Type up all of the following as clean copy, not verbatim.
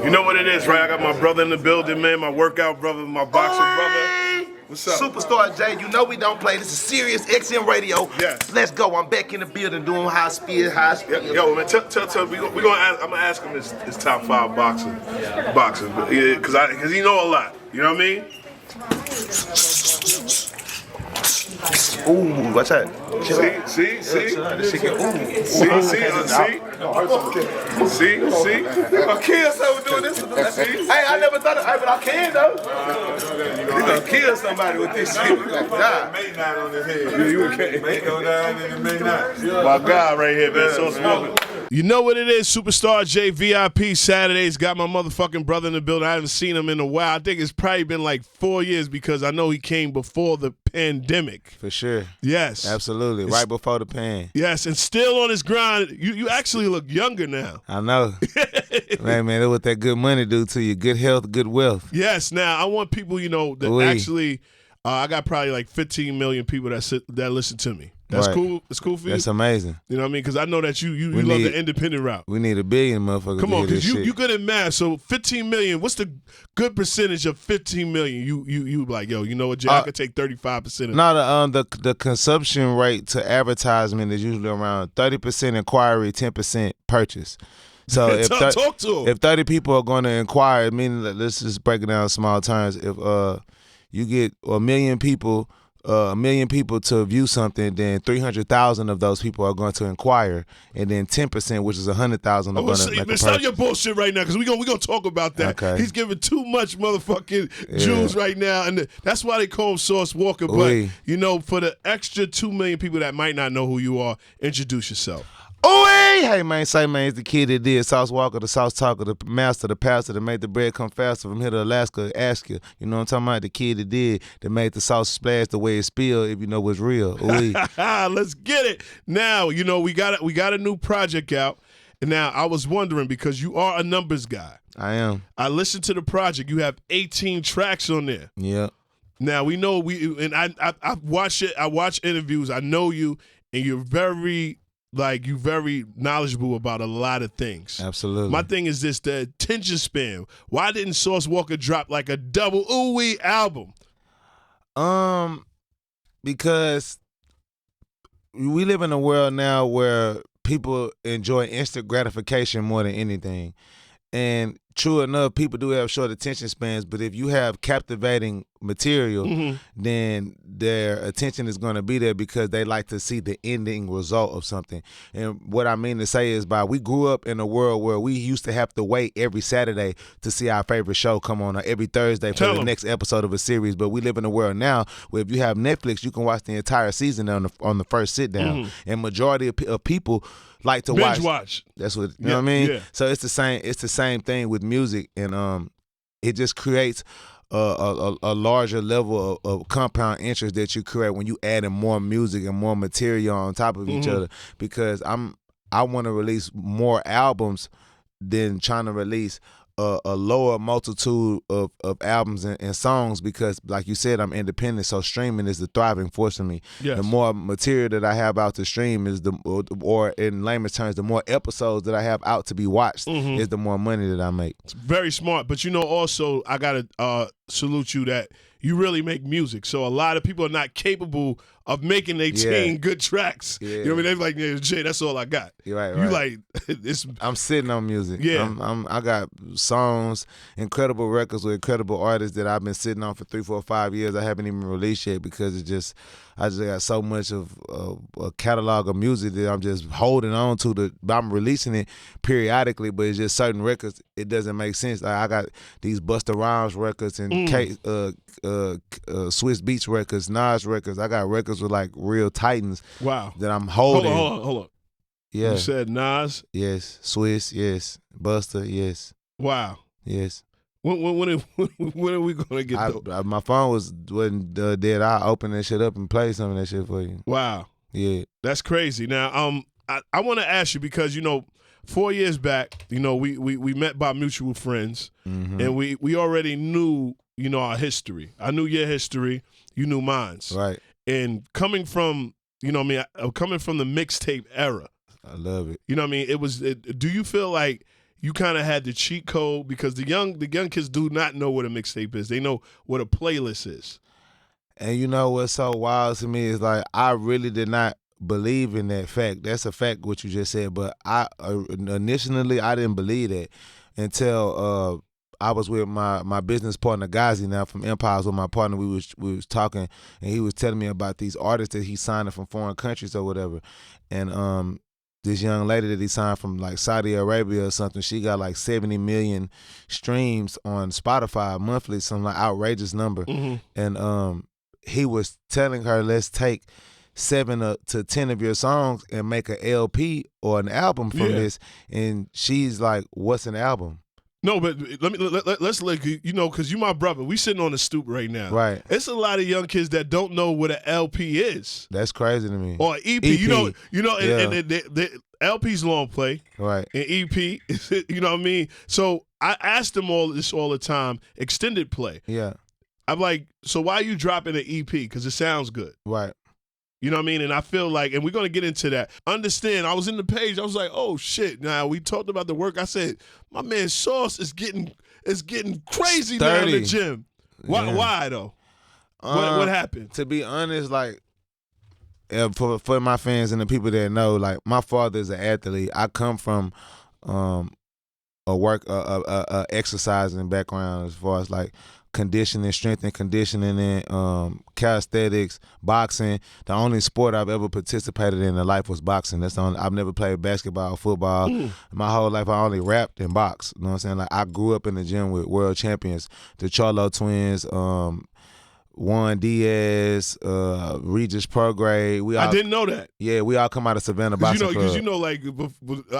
You know what it is, right? I got my brother in the building, man. My workout brother, my boxing brother. What's up? Superstar J, you know we don't play. This is serious XM radio. Yes. Let's go. I'm back in the building doing high speed. Yo, man, I'm gonna ask him his top 5 boxers, because he know a lot. You know what I mean? Ooh, watch out. See. See? I kill someone doing this. Hey, I never thought of it, but I can though. You gonna kill somebody with this shit. Nah. May not on his head. You okay? May go down and it may not. My guy right here, man. So smoking. You know what it is, Superstar J VIP Saturdays. Got my motherfucking brother in the building. I haven't seen him in a while. I think it's probably been like 4 years because I know he came before the pandemic. For sure. Yes. Absolutely. Right before the pan. Yes, and still on his grind. You actually look younger now. I know. man, that's what that good money do to you. Good health, good wealth. Yes. Now, I want people, that actually, I got probably like 15 million people that listen to me. That's right. cool. It's cool for you. That's amazing. You know what I mean? Because I know that you love the independent route. We need 1 billion motherfuckers. Come on, because you good at math. So 15 million. What's the good percentage of 15 million? You like, yo, you know what, Jay? I could take 35% of. No, the consumption rate to advertisement is usually around 30% inquiry, 10% purchase. So if talk to 'em. If 30 people are going to inquire, meaning that let's just break it down in small terms. If you get 1 million people. 1 million people to view something, then 300,000 of those people are going to inquire, and then 10%, which is 100,000, are going to make a purchase. Stop your bullshit right now, because we're gonna talk about that. Okay. He's giving too much motherfucking jewels right now, and that's why they call him Saucefather. But for the extra 2 million people that might not know who you are, introduce yourself. Hey man, it's the kid that did Sauce Walker, the Sauce Talker, the master, the pastor that made the bread come faster from here to Alaska, ask you. You know what I'm talking about? The kid that made the sauce splash the way it spilled, if you know what's real. Let's get it. Now, we got a new project out. And now I was wondering, because you are a numbers guy. I am. I listened to the project. You have 18 tracks on there. Yeah. Now we know I watch it. I watch interviews. I know you, and you're very knowledgeable about a lot of things. Absolutely. My thing is this: the attention span. Why didn't Sauce Walker drop like a double ooh-wee album? Because we live in a world now where people enjoy instant gratification more than anything. And true enough, people do have short attention spans, but if you have captivating material, then their attention is going to be there because they like to see the ending result of something. And what I mean to say is we grew up in a world where we used to have to wait every Saturday to see our favorite show come on, or every Thursday for the next episode of a series. But we live in a world now where if you have Netflix, you can watch the entire season on the first sit down. And majority of people like to watch. That's what you know what I mean. Yeah. So it's the same thing with music, and it just creates a larger level of compound interest that you create when you add in more music and more material on top of each other. Because I want to release more albums than trying to release a lower multitude of albums and songs, because like you said, I'm independent, so streaming is the thriving force for me. Yes. The more material that I have out to stream is or in layman's terms, the more episodes that I have out to be watched is the more money that I make. It's very smart. But also I gotta salute you that you really make music. So a lot of people are not capable of making 18 good tracks. Yeah. You know what I mean? They're like, yeah, Jay, that's all I got. Right. You like it's I'm sitting on music. Yeah. I got songs, incredible records with incredible artists that I've been sitting on for 3, 4, 5 years. I haven't even released yet because I just got so much of a catalog of music that I'm just holding on to. I'm releasing it periodically, but it's just certain records, it doesn't make sense. Like I got these Busta Rhymes records and Swiss Beats records, Nas records. I got records with like real titans. Wow. That I'm holding. Hold on. Yeah. You said Nas? Yes. Swiss, yes. Busta, yes. Wow. Yes. When are we gonna get those? My phone wasn't dead. I open that shit up and play some of that shit for you. Wow. Yeah. That's crazy. Now, I want to ask you because 4 years back, we met by mutual friends, and we already knew our history. I knew your history. You knew mine's. Right. And coming from coming from the mixtape era. I love it. You know what I mean? Do you feel like you kind of had the cheat code because the young kids do not know what a mixtape is. They know what a playlist is. And you know what's so wild to me is like I really did not believe in that fact. That's a fact what you just said, but I initially I didn't believe that until I was with my business partner Ghazi now from Empires with my partner. We was talking and he was telling me about these artists that he signed from foreign countries or whatever, and this young lady that he signed from like Saudi Arabia or something, she got like 70 million streams on Spotify monthly, some like outrageous number. And he was telling her, let's take 7 to 10 of your songs and make an LP or an album from this. And she's like, what's an album? No, but let's like, you know, because you my brother. We sitting on the stoop right now. Right. It's a lot of young kids that don't know what an LP is. That's crazy to me. Or EP. You know, and the LP's long play. Right. And EP, you know what I mean? So I ask them all this all the time, extended play. Yeah. I'm like, so why are you dropping an EP? Because it sounds good. Right. You know what I mean? And I feel like, and we're going to get into that. Understand, I was in the page. I was like, oh, shit. Now, we talked about the work. I said, my man Sauce is getting crazy now in the gym. Why though? What happened? To be honest, like, for my fans and the people that know, like, my father is an athlete. I come from a exercising background as far as, like, conditioning, strength and conditioning, and calisthenics, boxing. The only sport I've ever participated in life was boxing. That's the only. I've never played basketball, football. My whole life I only rapped and boxed. You know what I'm saying? Like I grew up in the gym with world champions, the Charlo twins, Juan Diaz, Regis Prograde. I didn't know that. Yeah, we all come out of Savannah Boxing Club. Because you know, like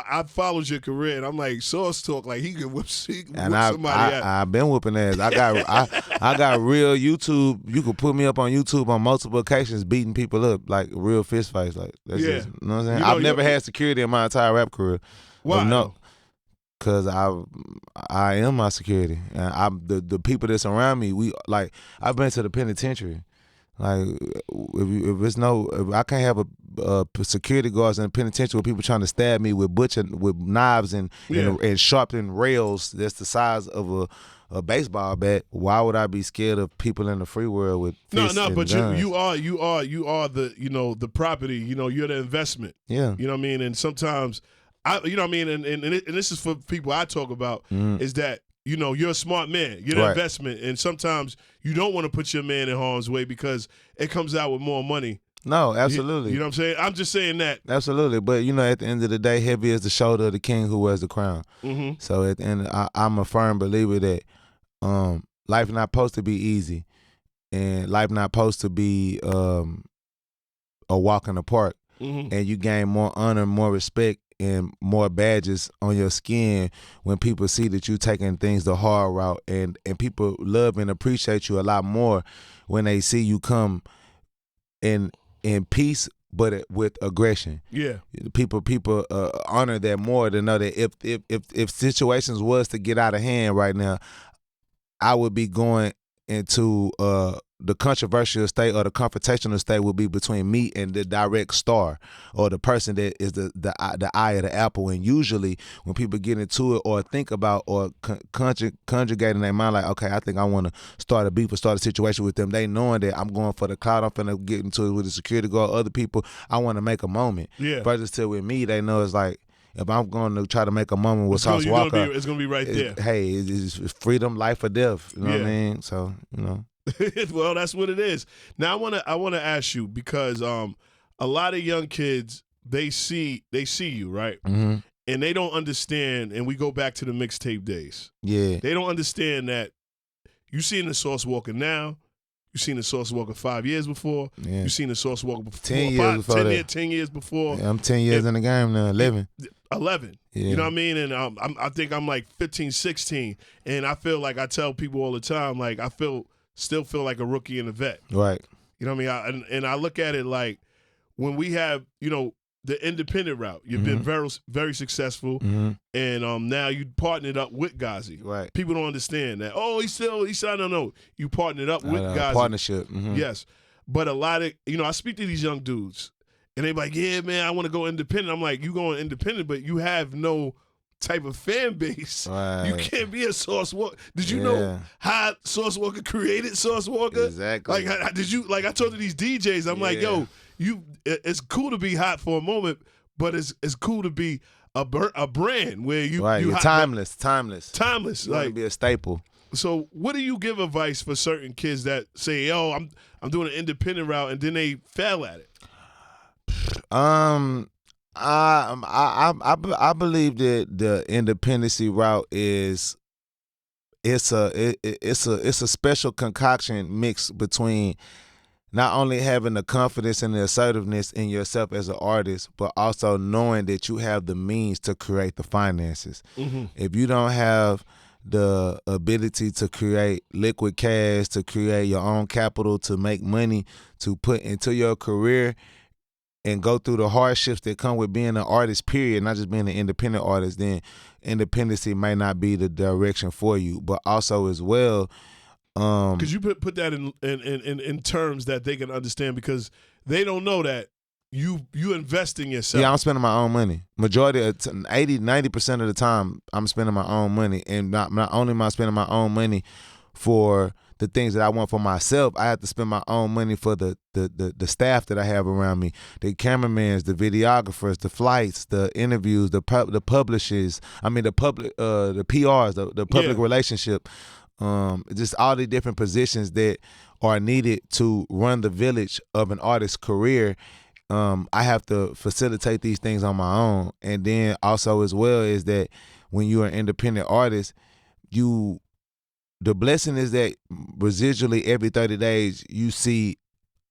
I followed your career, and I'm like, Sauce talk like he could whip somebody out. I've been whooping ass. I got real YouTube. You could put me up on YouTube on multiple occasions, beating people up like real fist fights. Like that's just, you know what I'm saying. I've never had security in my entire rap career. Why? No. Cause I am my security, and I'm the people that's around me. I've been to the penitentiary. Like if I can't have a security guards in the penitentiary with people trying to stab me with knives and sharpened rails that's the size of a baseball bat. Why would I be scared of people in the free world with fists and but guns? you are the the property. You're the investment. Yeah, you know what I mean. And sometimes. You know what I mean? And this is for people I talk about, is that, you're a smart man. You're the investment. And sometimes you don't want to put your man in harm's way because it comes out with more money. No, absolutely. You know what I'm saying? I'm just saying that. Absolutely. But, at the end of the day, heavy is the shoulder of the king who wears the crown. So at the end, I'm a firm believer that life not supposed to be easy. And life not supposed to be a walk in the park. And you gain more honor, more respect, and more badges on your skin when people see that you taking things the hard route, and people love and appreciate you a lot more when they see you come in peace but with aggression. Yeah, people honor that more to know that if situations was to get out of hand right now, I would be going into the controversial state or the confrontational state would be between me and the direct star or the person that is the eye of the apple. And usually when people get into it or think about or conjugating their mind like, okay, I think I want to start a beef or start a situation with them, they knowing that I'm going for the clout, I'm finna get into it with the security guard, other people, I want to make a moment. Yeah. Versus till with me, they know it's like, if I'm going to try to make a moment with Sauce Walka, it's going to be right there. Hey, it's freedom, life or death. You know what I mean? So, Well, that's what it is. Now I want to ask you because a lot of young kids they see you, right? And they don't understand, and we go back to the mixtape days. Yeah. They don't understand that you seen the Sauce Walka now, you seen the Sauce Walka 5 years before, you seen the Sauce Walka before 10 years before. Yeah, I'm 10 years in the game now, 11. 11. Yeah. You know what I mean? And I think I'm like 15, 16, and I feel like I tell people all the time, like I still feel like a rookie and a vet. Right. You know what I mean? And I look at it like when we have, the independent route, you've been very, very successful, and now you partnered up with Ghazi. Right. People don't understand that. Oh, I don't know. You partnered up with Ghazi. Partnership. Yes. But a lot of, I speak to these young dudes, and they're like, yeah, man, I want to go independent. I'm like, you going independent, but you have no type of fan base. Right. You can't be a Sauce Walka. Did you know how Sauce Walka created Sauce Walka? Exactly. Like, did you? Like, I told these DJs, I'm like, yo, it's cool to be hot for a moment, but it's cool to be a brand where you're timeless. Timeless. You want to be a staple. So, what do you give advice for certain kids that say, "Yo, I'm doing an independent route," and then they fail at it? I believe that the independency route is it's a special concoction mix between not only having the confidence and the assertiveness in yourself as an artist, but also knowing that you have the means to create the finances. Mm-hmm. If you don't have the ability to create liquid cash, to create your own capital, to make money, to put into your career and go through the hardships that come with being an artist, period, not just being an independent artist, then independency may not be the direction for you. But also as well, could you put that in terms that they can understand, because they don't know that you invest in yourself. Yeah, I'm spending my own money. Majority of 80-90% of the time, I'm spending my own money, and not only am I spending my own money for the things that I want for myself, I have to spend my own money for the staff that I have around me, the cameramans, the videographers, the flights, the interviews, the publishers. I mean the PRs, the public relationship. Just all the different positions that are needed to run the village of an artist's career. I have to facilitate these things on my own. And then also as well is that when you're an independent artist, the blessing is that residually every 30 days you see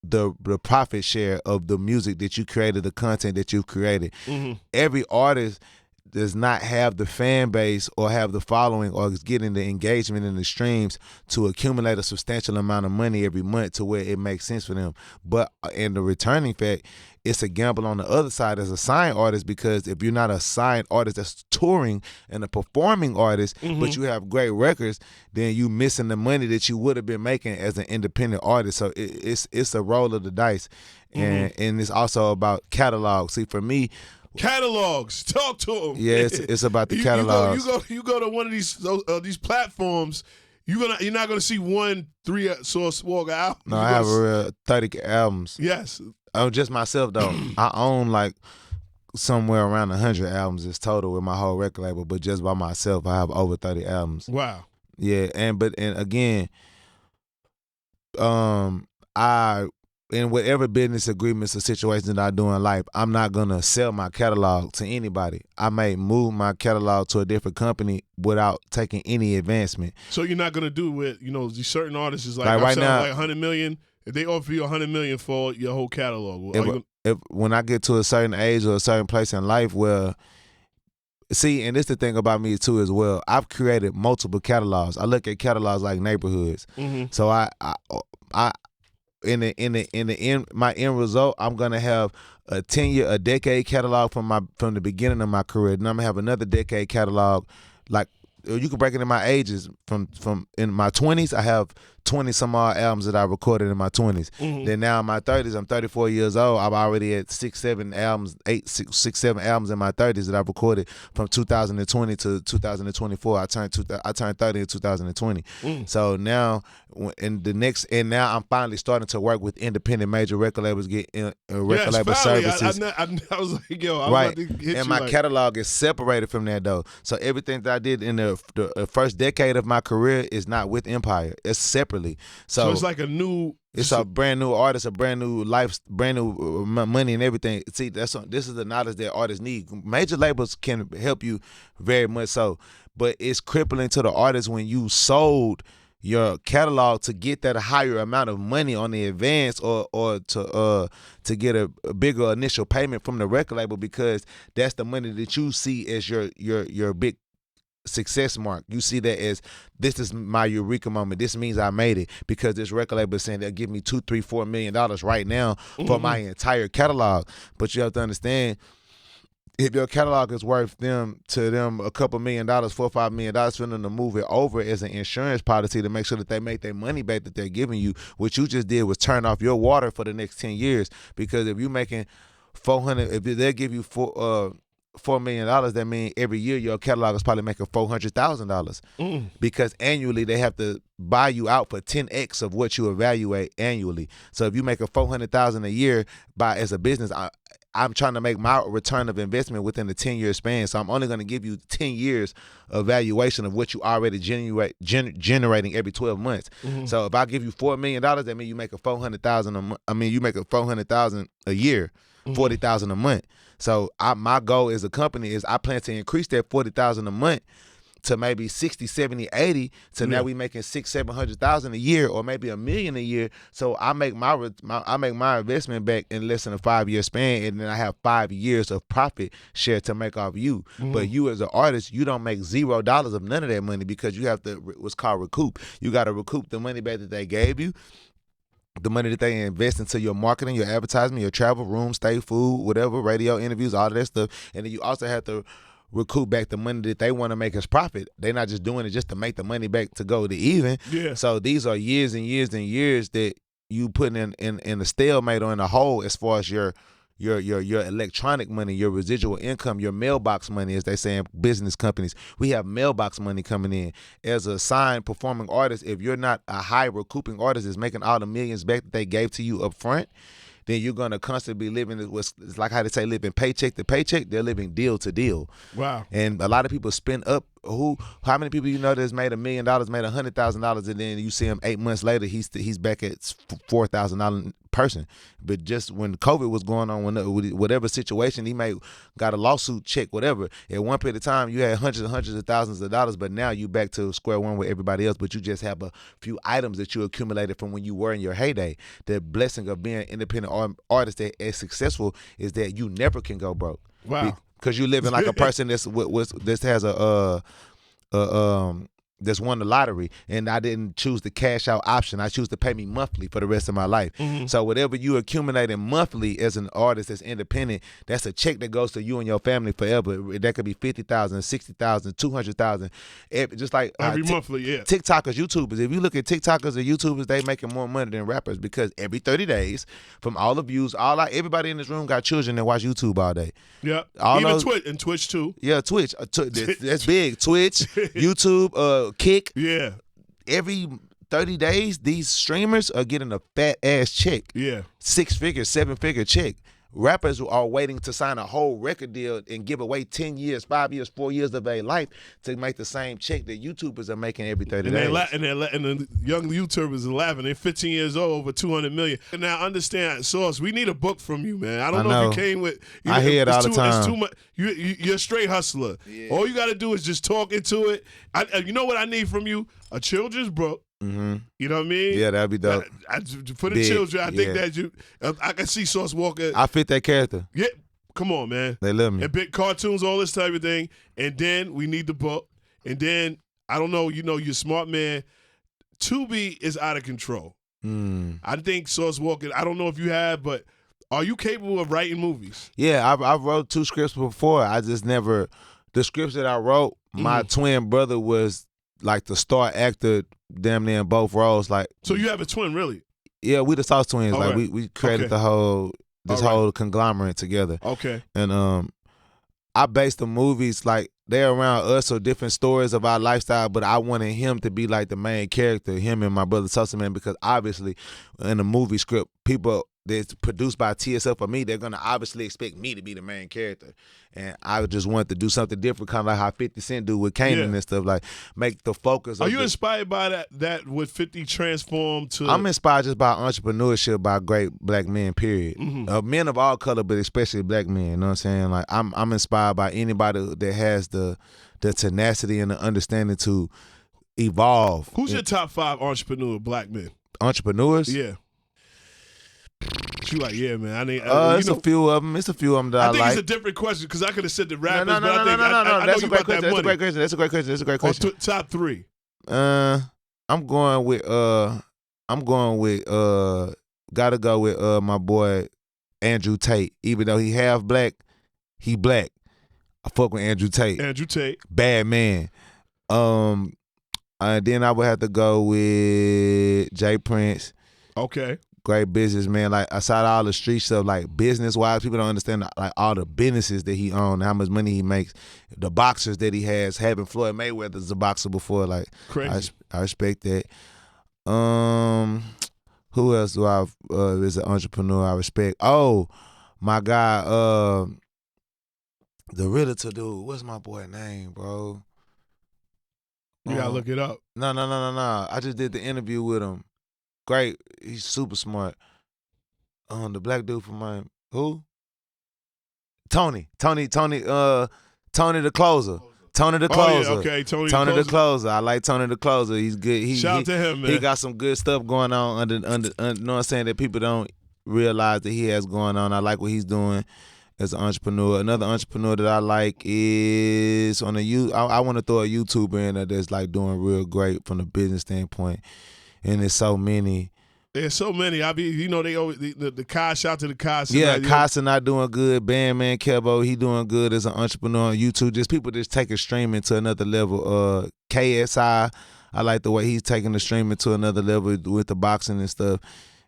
the profit share of the music that you created, the content that you've created. Mm-hmm. Every artist does not have the fan base or have the following or is getting the engagement and the streams to accumulate a substantial amount of money every month to where it makes sense for them. But in the returning fact, it's a gamble on the other side as a signed artist, because if you're not a signed artist that's touring and a performing artist, but you have great records, then you missing the money that you would have been making as an independent artist. So it's a roll of the dice. And it's also about catalog. See, for me, catalogs, talk to them. Yeah, it's about the catalogs. You go to one of these platforms. You're not gonna see 3 Sauce Walka album. No, I have a real 30 albums. Yes. Just myself though. I own like somewhere around 100 albums is total with my whole record label, but just by myself I have over 30 albums. Wow. Yeah, and again, in whatever business agreements or situations that I do in life, I'm not gonna sell my catalog to anybody. I may move my catalog to a different company without taking any advancement. So you're not gonna do with these certain artists is like right selling now, like $100 million. If they offer you $100 million for your whole catalog, if when I get to a certain age or a certain place in life where, see, and this the thing about me too as well, I've created multiple catalogs. I look at catalogs like neighborhoods. So I in my end result, I'm gonna have a decade catalog from the beginning of my career. Then I'm gonna have another decade catalog. Like, you can break it in my ages. From in my 20s, I have 20 some odd albums that I recorded in my 20s. Then now in my 30s, I'm 34 years old. I'm already at 6-7 albums, 7 albums in my 30s that I've recorded from 2020 to 2024. I turned 30 in 2020. So now now I'm finally starting to work with independent major record labels, get record label services. I was like, yo, I'm right. about to hit and you my catalog is separated from that though. So everything that I did in the first decade of my career is not with Empire. It's separately. So it's like it's a brand new artist, a brand new life, brand new money and everything. See, this is the knowledge that artists need. Major labels can help you very much so, but it's crippling to the artist when you sold your catalog to get that higher amount of money on the advance or to get a bigger initial payment from the record label, because that's the money that you see as your big success mark. You see that as, this is my eureka moment. This means I made it, because this record label is saying they'll give me $2, $3, $4 million right now for my entire catalog. But you have to understand, if your catalog is worth them a couple $1 million, $4 or $5 million, for them to move it over as an insurance policy to make sure that they make their money back that they're giving you, what you just did was turn off your water for the next 10 years. Because if you're making 400, if they'll give you $4 million, that means every year your catalog is probably making $400,000 because annually they have to buy you out for 10x of what you evaluate annually. So if you make a $400,000 a year as a business, I'm trying to make my return of investment within a 10-year span. So I'm only going to give you 10 years of valuation of what you already generating every 12 months. So if I give you $4 million, that means you make a $400,000 you make a $400,000 a year, $40,000 a month. So my goal as a company is I plan to increase that $40,000 a month to maybe 60, 70, 80. So now we making $600,000-$700,000 a year, or maybe $1 million a year. So I make my investment back in less than a 5-year span, and then I have 5 years of profit share to make off you. But you as an artist, you don't make $0 of none of that money because you have to what's called recoup. You got to recoup the money back that they gave you, the money that they invest into your marketing, your advertisement, your travel, room, stay, food, whatever, radio interviews, all of that stuff. And then you also have to recoup back the money that they want to make as profit. They're not just doing it just to make the money back to go to even. Yeah. So these are years and years and years that you putting in a stalemate or in a hole as far as your electronic money, your residual income, your mailbox money, as they say in business companies. We have mailbox money coming in. As a signed performing artist, if you're not a high recouping artist that's making all the millions back that they gave to you up front, then you're going to constantly be living, it's like how they say, living paycheck to paycheck. They're living deal to deal. Wow. And a lot of people spend up, how many people you know that's made $1 million, made $100,000, and then you see him 8 months later, he's back at $4,000 person. But just when COVID was going on, whatever situation, he got a lawsuit check, whatever. At one period of time, you had hundreds and hundreds of thousands of dollars, but now you back to square one with everybody else, but you just have a few items that you accumulated from when you were in your heyday. The blessing of being an independent artist that is successful is that you never can go broke. Wow. Because you living like a person that's has that's won the lottery, and I didn't choose the cash out option. I choose to pay me monthly for the rest of my life. So whatever you accumulating monthly as an artist that's independent, that's a check that goes to you and your family forever. That could be $50,000, $60,000, $200,000. Just like every monthly, yeah. TikTokers, YouTubers. If you look at TikTokers and YouTubers, they making more money than rappers because every 30 days, from all the views, everybody in this room got children that watch YouTube all day. Yeah, even Twitch too. Yeah, Twitch. That's big. Twitch, YouTube, Kick. Yeah. Every 30 days, these streamers are getting a fat ass check. Yeah. 6-figure, 7-figure check. Rappers are waiting to sign a whole record deal and give away 10 years, 5 years, 4 years of their life to make the same check that YouTubers are making every 30 days. And the young YouTubers are laughing. They're 15 years old, over 200 million. And now understand, Sauce, we need a book from you, man. I don't know if you came with. I hear it all the time. It's too much. You're a straight hustler. Yeah. All you got to do is just talk into it. You know what I need from you? A children's book. You know what I mean? Yeah, that'd be dope. For the children, I think that I can see Sauce Walka. I fit that character. Yeah, come on, man. They love me. And big cartoons, all this type of thing. And then we need the book. And then, I don't know, you're a smart man. Tubi is out of control. I think Sauce Walka, I don't know if you have, but are you capable of writing movies? Yeah, I wrote 2 scripts before. I just never, the scripts that I wrote, my twin brother was like the star actor damn near in both roles. Like, so you have a twin, really? Yeah, we the Sauce twins. All like right. we created the whole whole conglomerate together. Okay. And I based the movies like they're around us or different stories of our lifestyle, but I wanted him to be like the main character, him and my brother Sauce Man, because obviously in a movie script, people that's produced by TSL for me, they're gonna obviously expect me to be the main character. And I just wanted to do something different, kind of like how 50 Cent do with Kanan and stuff, like make the focus. Are you inspired by that with 50 transformed to? I'm inspired just by entrepreneurship by great black men, period. Men of all color, but especially black men, you know what I'm saying? Like I'm inspired by anybody that has the tenacity and the understanding to evolve. Who's your top 5 entrepreneur black men? Entrepreneurs? Yeah. You like, yeah, man. I need. It's a few of them. It's a few of them that I like. I think it's a different question because I could have said the rappers, No. That's a great question. That's a great question. Top 3. I'm going with. Gotta go with my boy Andrew Tate. Even though he half black, he black. I fuck with Andrew Tate. Andrew Tate. Bad man. Then I would have to go with Jay Prince. Okay. great businessman. Like aside all the street stuff, like business wise, people don't understand like all the businesses that he owns, how much money he makes, the boxers that he has. Having Floyd Mayweather as a boxer before, like crazy. I respect that. Who else do I is an entrepreneur I respect? Oh, my guy, the realtor dude. What's my boy name, bro? You gotta look it up. No. I just did the interview with him. Great. He's super smart. The black dude from my who? Tony the closer. Tony the closer. Oh, yeah, okay. Tony the closer. I like Tony the closer. He's good. Shout out to him, man. He got some good stuff going on under you know what I'm saying, that people don't realize that he has going on. I like what he's doing as an entrepreneur. Another entrepreneur that I like is on the I want to throw a YouTuber in there that's like doing real great from the business standpoint. And there's so many. There's so many. I mean, you know, they always the Kai. Shout out to the Kai. Yeah, Kai's not doing good. Bandman Kelbo, he doing good as an entrepreneur on YouTube. Just people just taking streaming to another level. KSI, I like the way he's taking the streaming to another level with the boxing and stuff.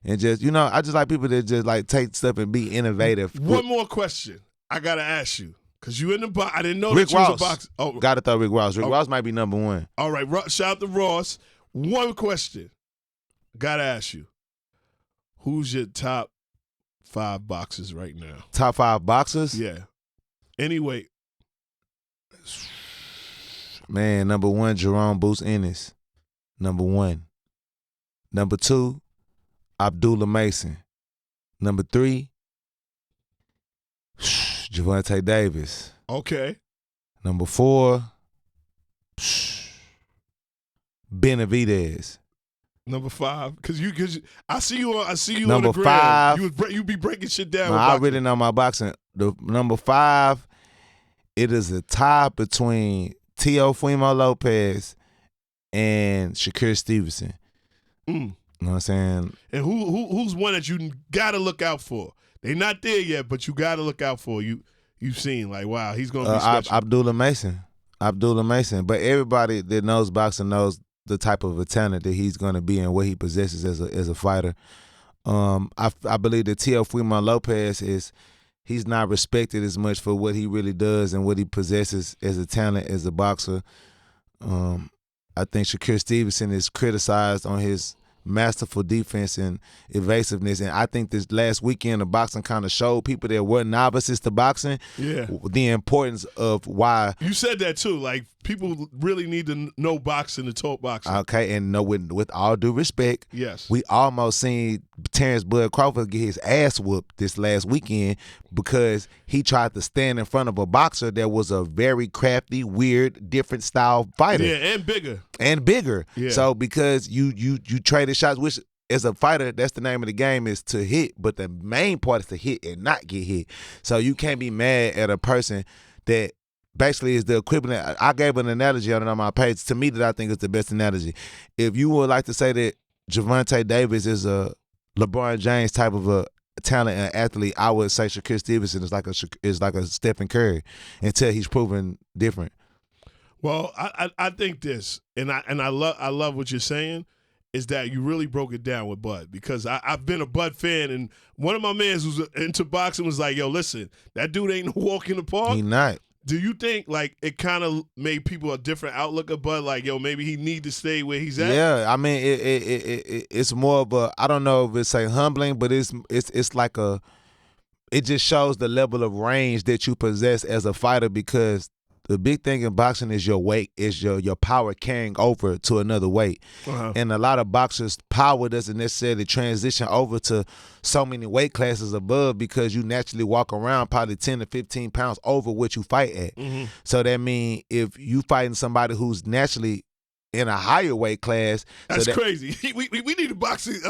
And just, you know, I just like people that just like take stuff and be innovative. One more question I gotta ask you, cause you in the box. I didn't know Rick that you was Ross. a boxer. Oh, Gotta throw Rick Ross. Rick Ross might be number one. all right. Shout out to Ross. One question, gotta ask you. Who's your top 5 boxers right now? Top 5 boxers? Yeah. Anyway. Man, number 1, Jerome Boots Ennis. Number 1. Number 2, Abdullah Mason. Number 3, Gervonta Davis. Okay. Number 4, Benavidez. Number 5, cause I see you Number on the gram. 5, you be breaking shit down. No, I really know my boxing. The number 5, it is a tie between Teofimo Lopez and Shakur Stevenson. You know what I'm saying? And who's one that you gotta look out for? They not there yet, but you gotta look out for. You've seen like, wow, he's gonna be special. Abdullah Mason. But everybody that knows boxing knows the type of a talent that he's going to be and what he possesses as a fighter. I believe that Teofimo Lopez he's not respected as much for what he really does and what he possesses as a talent as a boxer. I think Shakur Stevenson is criticized on his masterful defense and evasiveness, and I think this last weekend of boxing kind of showed people that were novices to boxing the importance of why. You said that too, like people really need to know boxing to talk boxing. Okay, and with all due respect, yes, we almost seen Terrence Bud Crawford get his ass whooped this last weekend because he tried to stand in front of a boxer that was a very crafty, weird, different style fighter. Yeah, and bigger. Yeah. So because you traded shots, which as a fighter, that's the name of the game, is to hit, but the main part is to hit and not get hit. So you can't be mad at a person that basically is the equivalent. I gave an analogy on my page to me that I think is the best analogy. If you would like to say that Gervonta Davis is a LeBron James type of a talent and athlete, I would say Shakur Stevenson is like a Stephen Curry until he's proven different. Well, I think this, and I love what you're saying, is that you really broke it down with Bud, because I've been a Bud fan, and one of my mans who's into boxing was like, yo, listen, that dude ain't no walk in the park. He not. Do you think like it kind of made people a different outlook of Bud? Like, yo, maybe he need to stay where he's at? Yeah, I mean, it's more of a, I don't know if it's humbling, but it's like it just shows the level of range that you possess as a fighter, because the big thing in boxing is your weight, is your power carrying over to another weight. Uh-huh. And a lot of boxers' power doesn't necessarily transition over to so many weight classes above, because you naturally walk around probably 10 to 15 pounds over what you fight at. Mm-hmm. So that means if you fighting somebody who's naturally in a higher weight class. That's crazy. We need a boxing.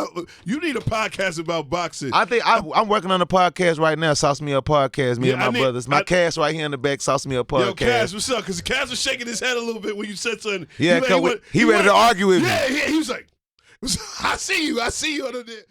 You need a podcast about boxing. I think I'm working on a podcast right now. Sauce Me Up Podcast. Me and my brothers. My Cass right here in the back. Sauce Me Up Podcast. Yo, Cass, what's up? Because Cass was shaking his head a little bit when you said something. Yeah, he ready to argue with me. Yeah, he was like, I see you under there.